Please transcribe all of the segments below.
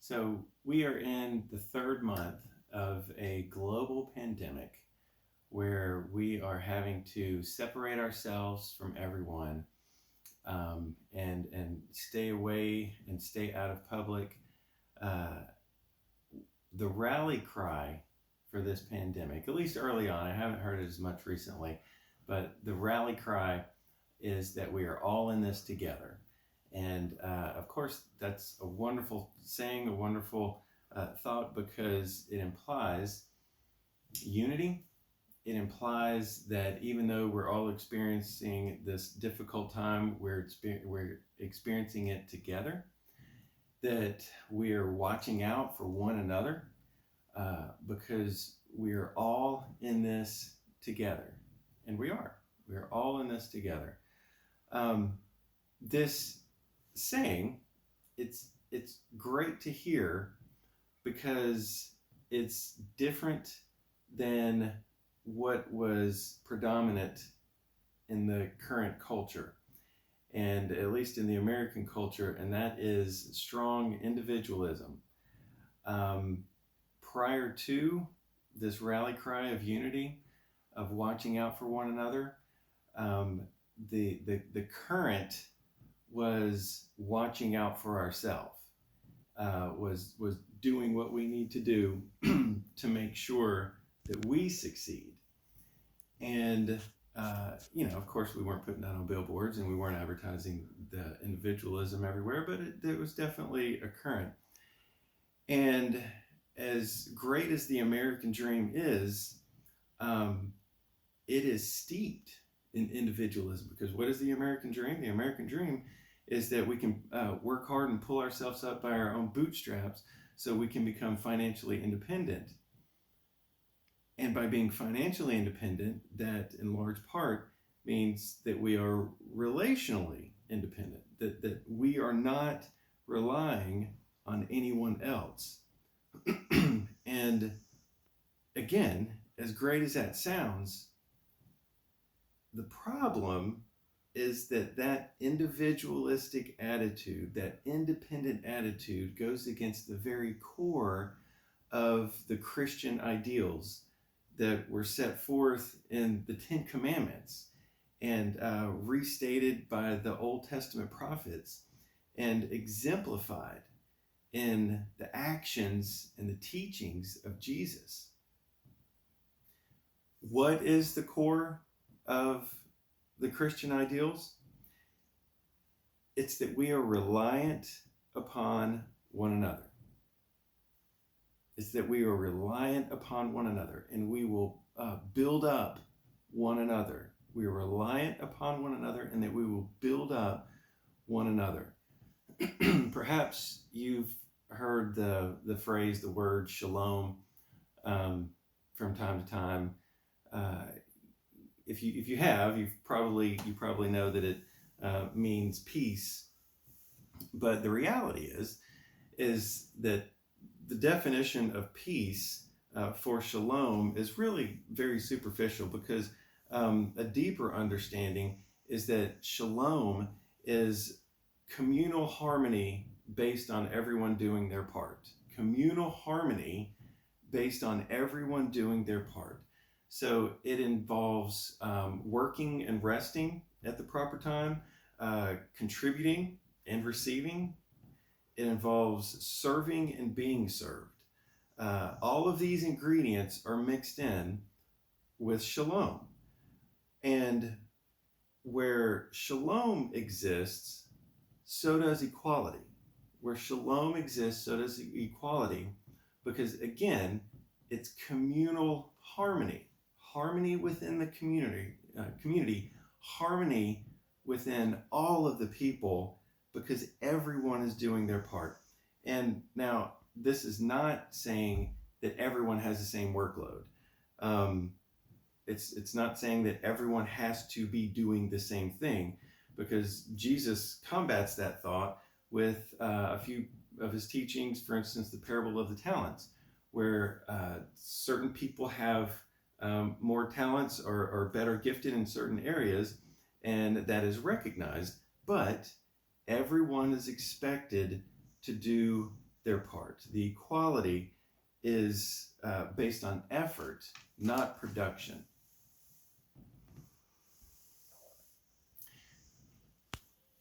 So, we are in the third month of a global pandemic where we are having to separate ourselves from everyone and stay away and stay out of public. Uh, the rally cry for this pandemic, at least early on, I haven't heard it as much recently, but the rally cry is that we are all in this together. And of course, that's a wonderful saying, a wonderful thought, because it implies unity. It implies that even though we're all experiencing this difficult time, we're experiencing it together, that we are watching out for one another because we are all in this together. And we are. We are all in this together. This saying, it's great to hear because it's different than what was predominant in the current culture, and at least in the American culture, and that is strong individualism. Um, Prior to this rally cry of unity, of watching out for one another, um, the current was watching out for ourselves, was doing what we need to do to make sure that we succeed. And of course, we weren't putting that on billboards and we weren't advertising the individualism everywhere, but it was definitely a current. And as great as the American dream is, it is steeped in individualism. Because what is the American dream? The American dream is that we can work hard and pull ourselves up by our own bootstraps so we can become financially independent. And by being financially independent, that in large part means that we are relationally independent, that we are not relying on anyone else. And again, as great as that sounds, the problem is that individualistic attitude, that independent attitude, goes against the very core of the Christian ideals that were set forth in the Ten Commandments and restated by the Old Testament prophets and exemplified in the actions and the teachings of Jesus. What is the core of the Christian ideals? It's that we are reliant upon one another. It's that we are reliant upon one another, and we will build up one another. We are reliant upon one another, and that we will build up one another. Perhaps you've heard the phrase, the word shalom, from time to time. If you have, you probably know that it means peace. But the reality is that the definition of peace for shalom is really very superficial, because a deeper understanding is that shalom is communal harmony based on everyone doing their part. Communal harmony based on everyone doing their part. So it involves working and resting at the proper time, contributing and receiving. It involves serving and being served. All of these ingredients are mixed in with shalom. And where shalom exists, so does equality. Where shalom exists, so does equality, because again, it's communal harmony. Harmony within the community, harmony within all of the people, because everyone is doing their part. And now, this is not saying that everyone has the same workload. It's not saying that everyone has to be doing the same thing, because Jesus combats that thought with a few of his teachings. For instance, the parable of the talents, where certain people have more talents or are better gifted in certain areas, and that is recognized, but everyone is expected to do their part. The equality is based on effort, not production.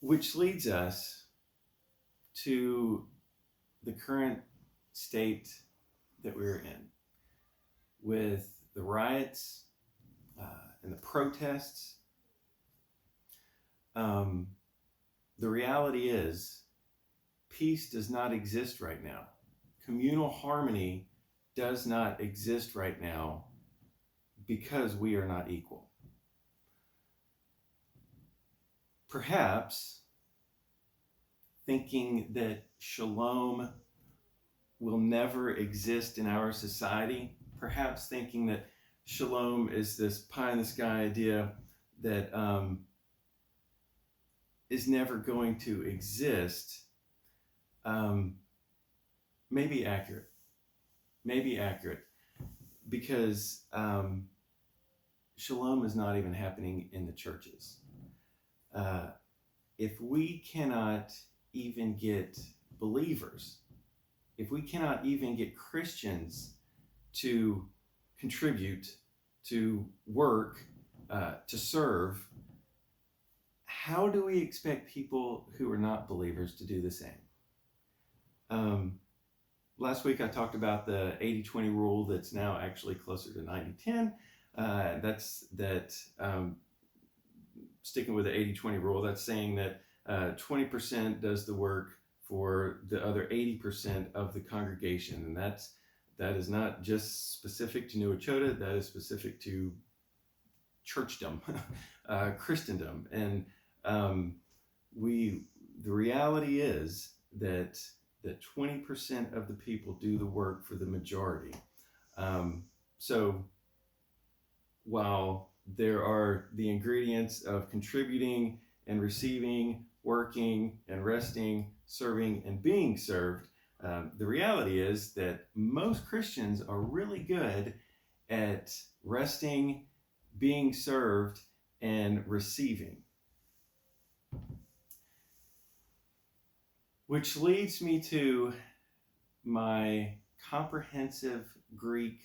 Which leads us to the current state that we're in, with the riots and the protests. The reality is, peace does not exist right now. Communal harmony does not exist right now because we are not equal. Perhaps thinking that shalom will never exist in our society, perhaps thinking that shalom is this pie in the sky idea that is never going to exist, may be accurate. Because shalom is not even happening in the churches. If we cannot even get believers, if we cannot even get Christians to contribute, to work, to serve, how do we expect people who are not believers to do the same? Last week I talked about the 80-20 rule that's now actually closer to 90-10. Sticking with the 80-20 rule, that's saying that 20% does the work for the other 80% of the congregation. And that is not just specific to New Echota, that is specific to churchdom, Christendom. And the reality is that 20% of the people do the work for the majority. So while there are the ingredients of contributing and receiving, working and resting, serving and being served, the reality is that most Christians are really good at resting, being served, and receiving. Which leads me to my comprehensive Greek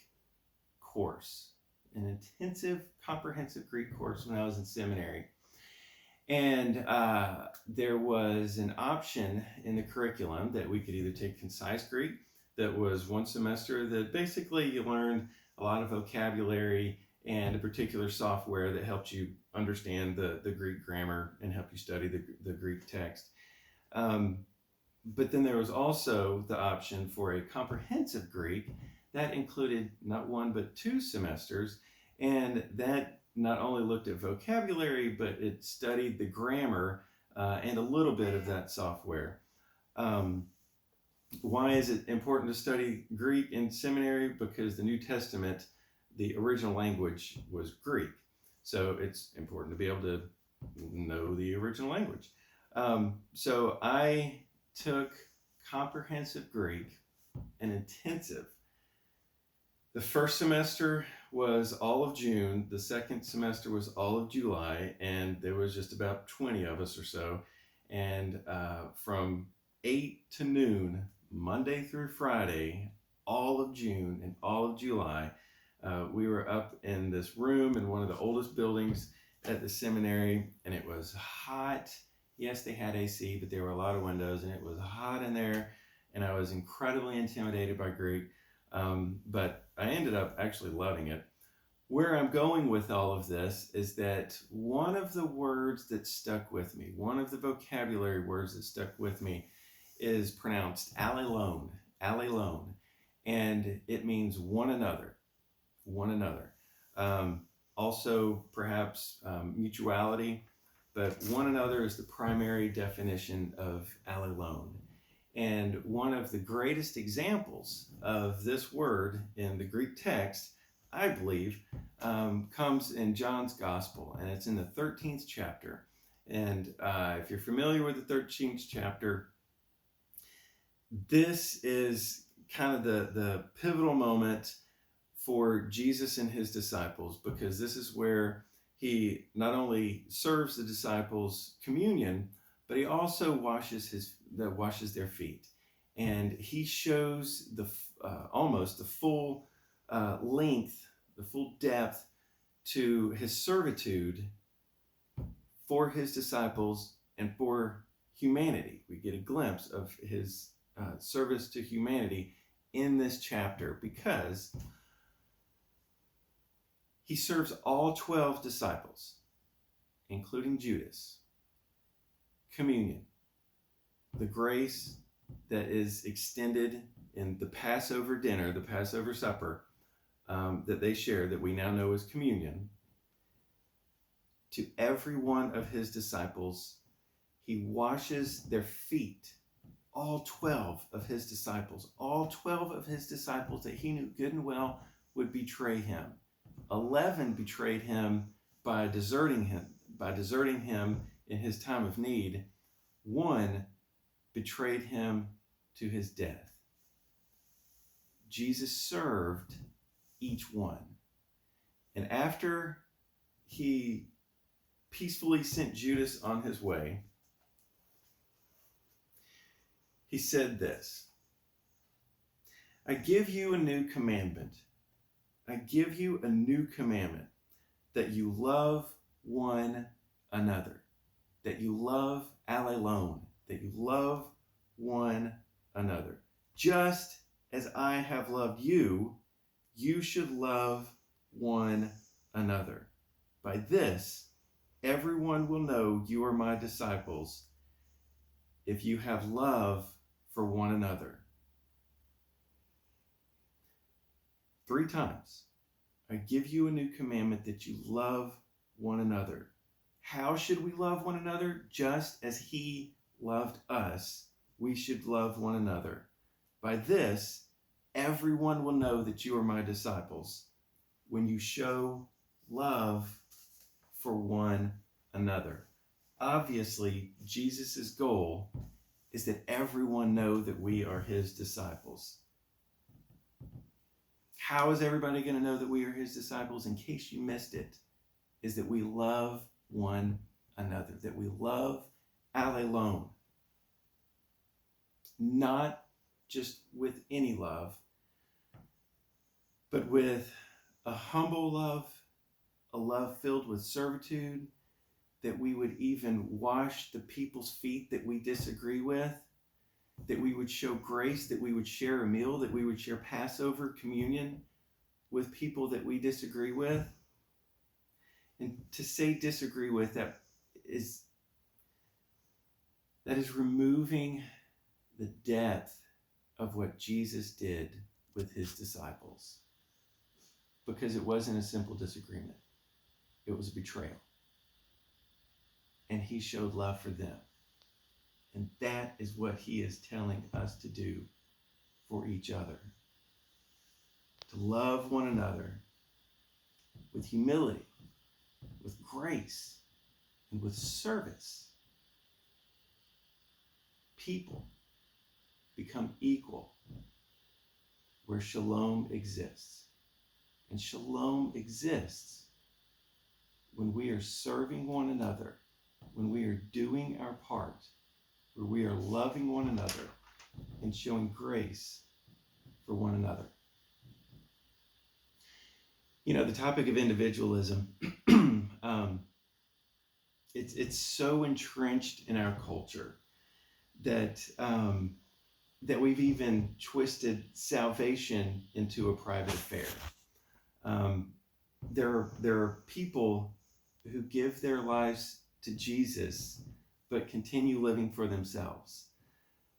course, an intensive comprehensive Greek course when I was in seminary. And there was an option in the curriculum that we could either take Concise Greek, that was one semester that basically you learned a lot of vocabulary and a particular software that helped you understand the Greek grammar and help you study the Greek text. But then there was also the option for a comprehensive Greek that included not one but 2 semesters, and that not only looked at vocabulary, but it studied the grammar and a little bit of that software. Why is it important to study Greek in seminary? Because the New Testament, the original language was Greek. So it's important to be able to know the original language. So I took comprehensive Greek, an intensive. The first semester was all of June, the second semester was all of July, and there was just about 20 of us or so. And from 8 to noon, Monday through Friday, all of June and all of July, we were up in this room in one of the oldest buildings at the seminary, and it was hot. Yes, they had AC, but there were a lot of windows, and it was hot in there, and I was incredibly intimidated by Greek, but I ended up actually loving it. Where I'm going with all of this is that one of the words that stuck with me, one of the vocabulary words that stuck with me, is pronounced allelone, allelone, and it means one another, one another. Also, perhaps mutuality, but one another is the primary definition of allelone. And one of the greatest examples of this word in the Greek text, I believe, comes in John's Gospel, and it's in the 13th chapter. And if you're familiar with the 13th chapter, this is kind of the pivotal moment for Jesus and his disciples, because this is where he not only serves the disciples communion, but he also washes their feet. and he shows almost the full length, the full depth to his servitude for his disciples and for humanity. We get a glimpse of his service to humanity in this chapter because he serves all 12 disciples, including Judas, communion, the grace that is extended in the Passover dinner, the Passover supper that they share, that we now know as communion. To every one of his disciples, he washes their feet. All 12 of his disciples, all 12 of his disciples that he knew good and well would betray him. 11 betrayed him by deserting him in his time of need. 1 betrayed him to his death. Jesus served each one. And after he peacefully sent Judas on his way, he said this, I give you a new commandment. I give you a new commandment, that you love one another, that you love allelone, that you love one another. Just as I have loved you, you should love one another. By this, everyone will know you are my disciples, if you have love for one another. 3 times. I give you a new commandment, that you love one another. How should we love one another? Just as he loved us, we should love one another. By this, everyone will know that you are my disciples, when you show love for one another. Obviously, Jesus' goal is that everyone know that we are his disciples. How is everybody going to know that we are his disciples? In case you missed it, is that we love one another, that we love allelone. Not just with any love, but with a humble love, a love filled with servitude, that we would even wash the people's feet that we disagree with, that we would show grace, that we would share a meal, that we would share Passover communion with people that we disagree with. And to say disagree with, that is removing the depth of what Jesus did with his disciples. Because it wasn't a simple disagreement. It was a betrayal. And he showed love for them. And that is what he is telling us to do for each other. To love one another with humility, with grace, and with service. People become equal where shalom exists. And shalom exists when we are serving one another, when we are doing our part, where we are loving one another and showing grace for one another. You know, the topic of individualism, it's so entrenched in our culture that that we've even twisted salvation into a private affair. There are people who give their lives to Jesus, but continue living for themselves.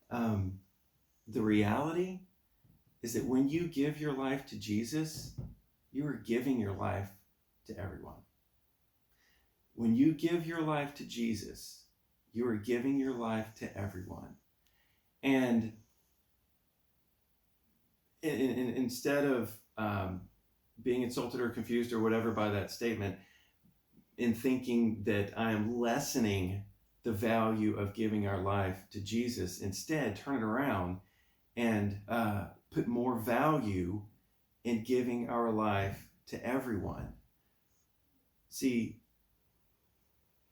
The reality is that when you give your life to Jesus, you are giving your life to everyone. When you give your life to Jesus, you are giving your life to everyone. And instead of being insulted or confused or whatever by that statement, in thinking that I am lessening the value of giving our life to Jesus, instead turn it around and put more value in giving our life to everyone. See,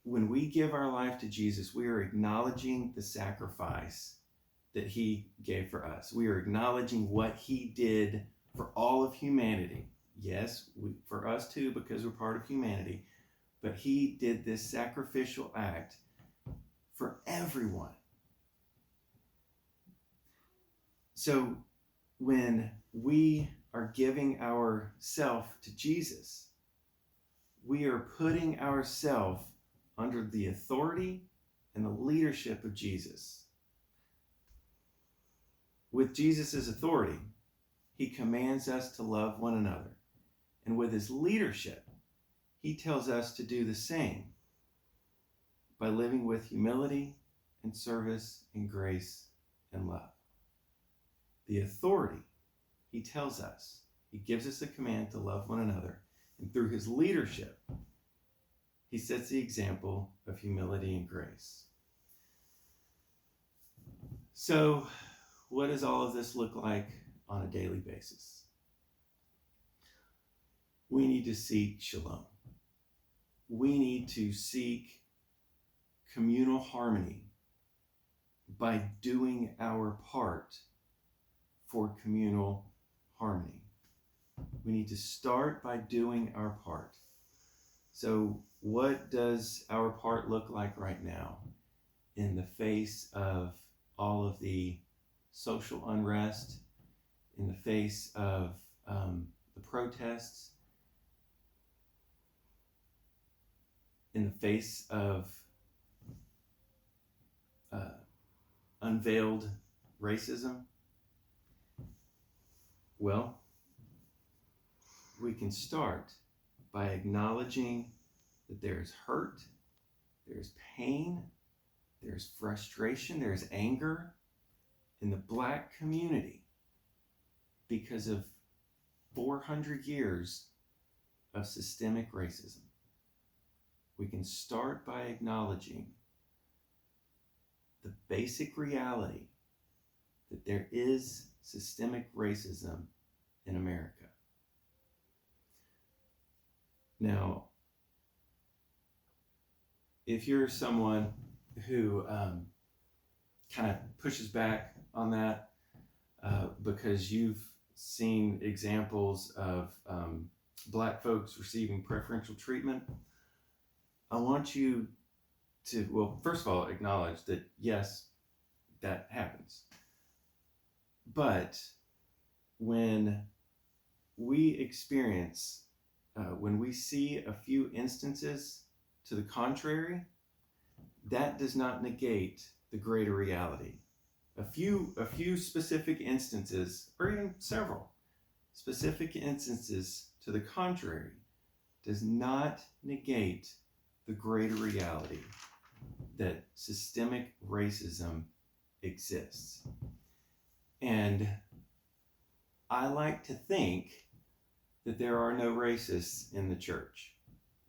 when we give our life to Jesus, we are acknowledging the sacrifice that he gave for us. We are acknowledging what he did for all of humanity. Yes, for us too, because we're part of humanity. But he did this sacrificial act for everyone. So when we are giving ourself to Jesus, we are putting ourselves under the authority and the leadership of Jesus. With Jesus' authority, he commands us to love one another. And with his leadership, he tells us to do the same by living with humility and service and grace and love. The authority, he tells us, he gives us a command to love one another. And through his leadership, he sets the example of humility and grace. So, what does all of this look like on a daily basis? We need to seek shalom. We need to seek communal harmony by doing our part for communal harmony. We need to start by doing our part. So what does our part look like right now in the face of all of the social unrest, in the face of the protests, in the face of unveiled racism? Well, we can start by acknowledging that there's hurt, there's pain, there's frustration, there's anger in the Black community because of 400 years of systemic racism. We can start by acknowledging the basic reality that there is systemic racism in America. Now, if you're someone who kind of pushes back on that because you've seen examples of Black folks receiving preferential treatment, I want you to, well, first of all, acknowledge that yes, that happens. But when we experience, when we see a few instances to the contrary, that does not negate the greater reality. A few specific instances, or even several specific instances to the contrary, does not negate the greater reality that systemic racism exists. And I like to think that there are no racists in the church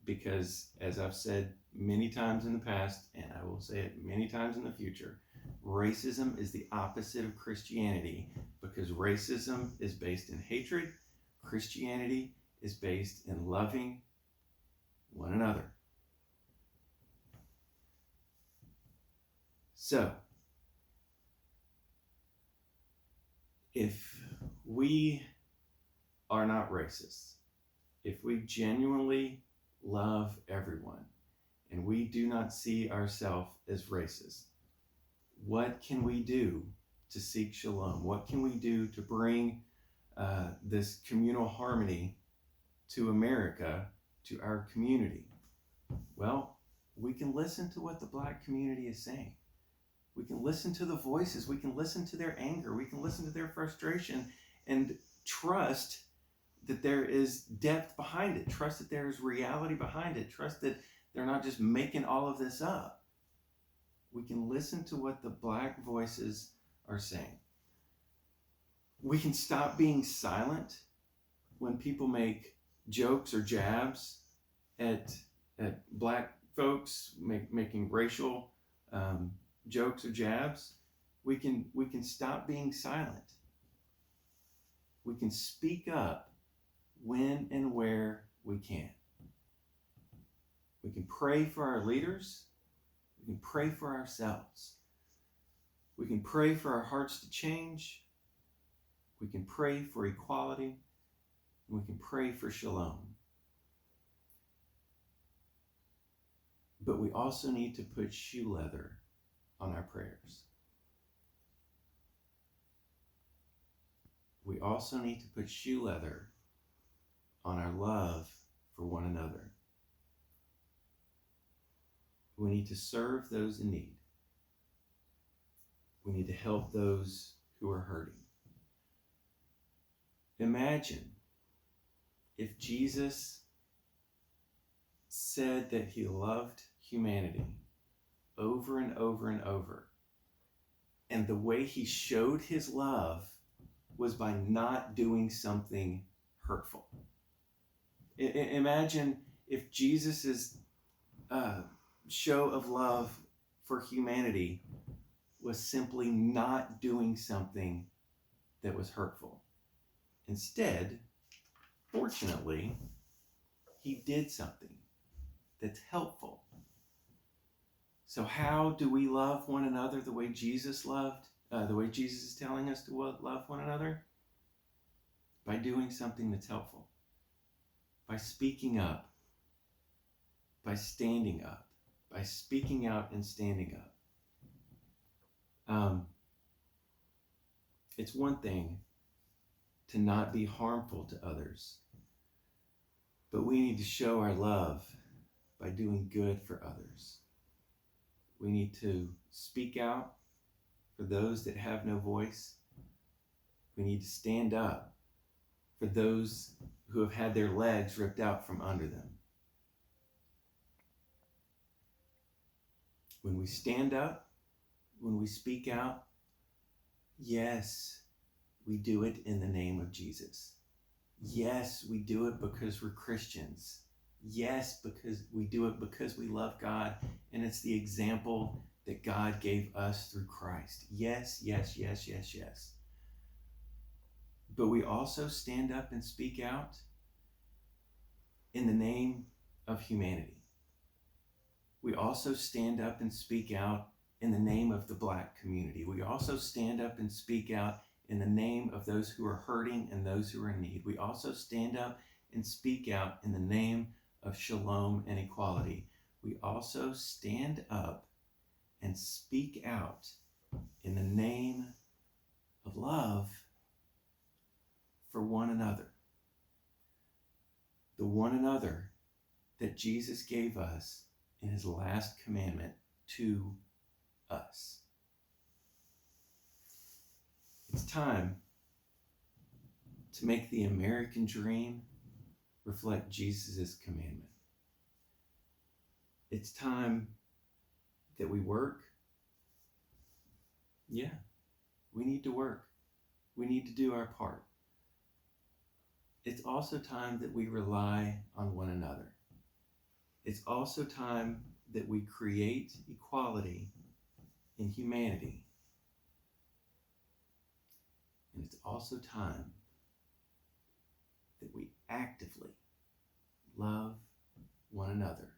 because, as I've said many times in the past, and I will say it many times in the future, racism is the opposite of Christianity because racism is based in hatred. Christianity is based in loving one another. So, if we are not racist, if we genuinely love everyone, and we do not see ourselves as racist, what can we do to seek shalom? What can we do to bring this communal harmony to America, to our community? Well, we can listen to what the Black community is saying. We can listen to the voices. We can listen to their anger. We can listen to their frustration and trust that there is depth behind it. Trust that there is reality behind it. Trust that they're not just making all of this up. We can listen to what the Black voices are saying. We can stop being silent when people make jokes or jabs at Black folks, making racial jokes or jabs. We can stop being silent. We can speak up when and where we can. We can pray for our leaders. We can pray for ourselves. We can pray for our hearts to change. We can pray for equality. And we can pray for shalom. But we also need to put shoe leather on our prayers. We also need to put shoe leather on our love for one another. We need to serve those in need. We need to help those who are hurting. Imagine if Jesus said that he loved humanity over and over and over, and the way he showed his love was by not doing something hurtful. Imagine if Jesus's show of love for humanity was simply not doing something that was hurtful. Instead, fortunately, he did something that's helpful. So how do we love one another the way Jesus loved? The way Jesus is telling us to love one another? By doing something that's helpful. By speaking up. By standing up. By speaking out and standing up. It's one thing to not be harmful to others, but we need to show our love by doing good for others. We need to speak out for those that have no voice. We need to stand up for those who have had their legs ripped out from under them. When we stand up, when we speak out, yes, we do it in the name of Jesus. Yes, we do it because we're Christians. Yes, because we do it because we love God, and it's the example that God gave us through Christ. Yes, yes, yes, yes, yes. But we also stand up and speak out in the name of humanity. We also stand up and speak out in the name of the Black community. We also stand up and speak out in the name of those who are hurting and those who are in need. We also stand up and speak out in the name of shalom and equality. We also stand up and speak out in the name of love for one another. The one another that Jesus gave us in his last commandment to us. It's time to make the American dream reflect Jesus' commandment. It's time that we work. Yeah, we need to work. We need to do our part. It's also time that we rely on one another. It's also time that we create equality in humanity. And it's also time that we actively love one another